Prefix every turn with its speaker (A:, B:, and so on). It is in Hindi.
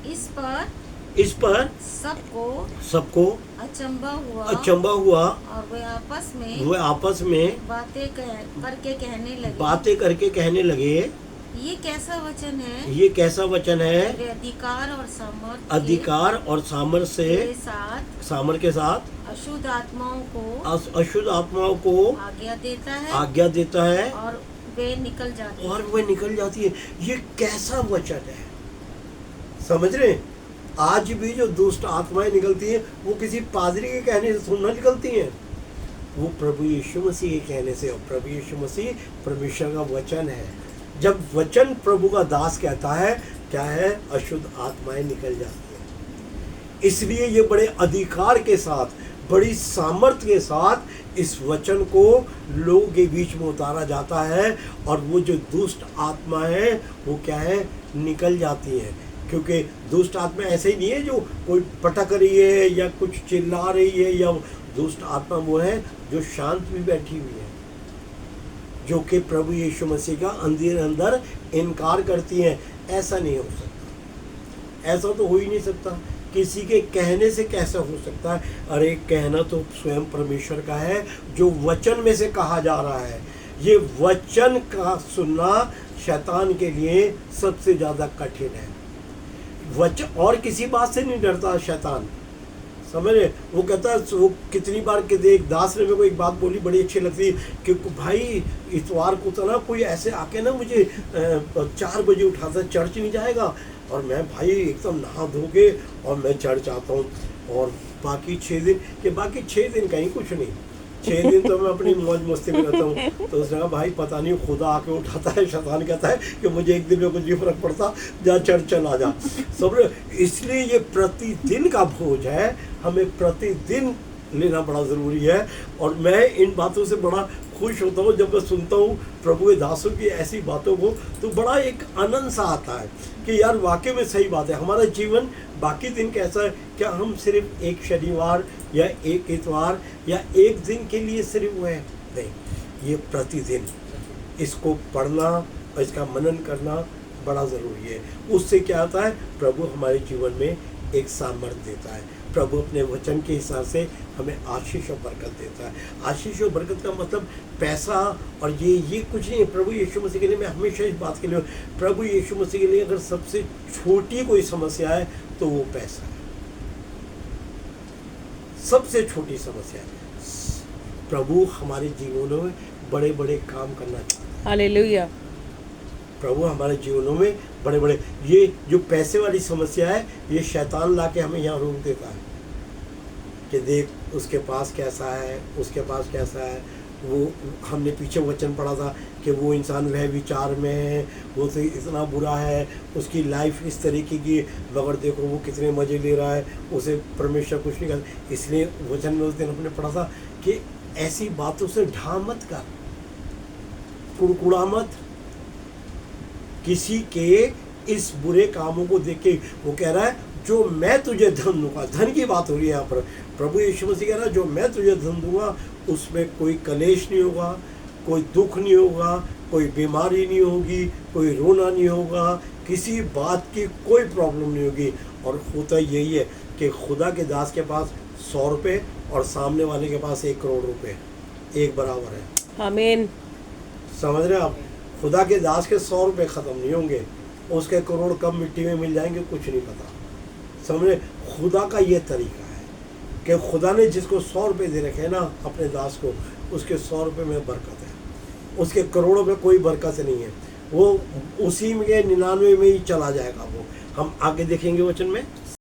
A: इस पर सबको अचंबा हुआ
B: और
A: वे आपस में बातें करके कहने लगे,
B: ये कैसा वचन है,
A: ये कैसा वचन है,
B: वे
A: अधिकार और सामर्थ्य के साथ
B: अशुद्ध
A: आत्माओं को आज्ञा देता है
B: और वे निकल जाती
A: है। ये कैसा वचन है, समझ रहे हैं? आज भी जो दुष्ट आत्माएं निकलती हैं वो किसी पादरी के कहने से थोड़ा निकलती हैं, वो प्रभु यीशु मसीह के कहने से। और प्रभु यीशु मसीह परमेश्वर का वचन है। जब वचन प्रभु का दास कहता है, क्या है, अशुद्ध आत्माएं निकल जाती हैं। इसलिए ये बड़े अधिकार के साथ, बड़ी सामर्थ्य के साथ इस वचन को लोगों के बीच में उतारा जाता है, और वो जो दुष्ट आत्मा है वो क्या है, निकल जाती है। क्योंकि दुष्ट आत्मा ऐसे ही नहीं है जो कोई पटक रही है या कुछ चिल्ला रही है, या दुष्ट आत्मा वो है जो शांत भी बैठी हुई है, जो कि प्रभु यीशु मसीह का अंदर इनकार करती हैं। ऐसा नहीं हो सकता, ऐसा तो हो ही नहीं सकता। किसी के कहने से कैसा हो सकता है? अरे कहना तो स्वयं परमेश्वर का है, जो वचन में से कहा जा रहा है। ये वचन का सुनना शैतान के लिए सबसे ज़्यादा कठिन है। वचन, और किसी बात से नहीं डरता शैतान, समझ रहे? वो कहता है, वो कितनी बार कि एक दास ने मेरे को एक बात बोली, बड़ी अच्छी लगती है कि भाई इतवार को तो ना कोई ऐसे आके ना मुझे 4 बजे उठाता, चर्च नहीं जाएगा। और मैं भाई एकदम नहा धो के और मैं चर्च आता हूँ, और बाकी 6 दिन के, बाकी 6 दिन कहीं कुछ नहीं, 6 दिन तो मैं अपनी मौज मस्ती में रहता हूँ। तो उसने कहा भाई पता नहीं खुदा आके उठाता है, शैतान कहता है कि मुझे एक दिन में कुछ नहीं फर्क पड़ता, जा चर्च चला जा। सब इसलिए ये प्रतिदिन का भोज है, हमें प्रतिदिन लेना बड़ा ज़रूरी है। और मैं इन बातों से बड़ा खुश होता हूँ जब मैं सुनता हूँ प्रभु के दासों की ऐसी बातों को, तो बड़ा एक आनंद सा आता है कि यार वाकई में सही बात है। हमारा जीवन बाकी दिन कैसा है? क्या हम सिर्फ एक शनिवार या एक इतवार या एक दिन के लिए सिर्फ वो है? नहीं, ये प्रतिदिन इसको पढ़ना और इसका मनन करना बड़ा ज़रूरी है। उससे क्या होता है? प्रभु हमारे जीवन में एक सामर्थ्य देता है। प्रभु अपने वचन के हिसाब से हमें आशीष और बरकत देता है। आशीष और बरकत का मतलब पैसा और ये कुछ नहीं है। प्रभु यीशु मसीह के लिए, मैं हमेशा इस बात के लिए, प्रभु यीशु मसीह के लिए अगर सबसे छोटी कोई समस्या है तो वो पैसा है, सबसे छोटी समस्या है। प्रभु हमारे जीवनों में बड़े बड़े काम करना चाहता है।
C: हालेलुया।
A: प्रभु हमारे जीवनों में बड़े बड़े, ये जो पैसे वाली समस्या है, ये शैतान ला के हमें यहाँ रोक देता है कि देख उसके पास कैसा है, उसके पास कैसा है। वो हमने पीछे वचन पढ़ा था कि वो इंसान वह विचार में है, वो तो इतना बुरा है, उसकी लाइफ इस तरीके की, मगर देखो वो कितने मज़े ले रहा है, उसे परमेश्वर कुछ नहीं कर। इसलिए वचन में उस दिन हमने पढ़ा था कि ऐसी बातों से ढा मत कर, कुड़कुड़ा मत। किसी के इस बुरे कामों को देख के वो कह रहा है, जो मैं तुझे धन दूंगा, धन की बात हो रही है यहाँ पर। प्रभु यीशु मसीह कह रहा है, जो मैं तुझे धन दूंगा उसमें कोई कलेश नहीं होगा, कोई दुख नहीं होगा, कोई बीमारी नहीं होगी, कोई रोना नहीं होगा, किसी बात की कोई प्रॉब्लम नहीं होगी। और होता यही है कि खुदा के दास के पास 100 रुपये और सामने वाले के पास 1 करोड़ रुपये एक बराबर है।
C: आमीन।
A: समझ रहे हैं आप? खुदा के दास के 100 रुपये ख़त्म नहीं होंगे, उसके करोड़ कब मिट्टी में मिल जाएंगे कुछ नहीं पता। समझे? खुदा का ये तरीका है कि खुदा ने जिसको 100 रुपये दे रखे हैं ना अपने दास को, उसके 100 रुपये में बरकत है, उसके करोड़ों में कोई बरकत नहीं है। वो उसी में 99 में ही चला जाएगा। वो हम आगे देखेंगे वचन में।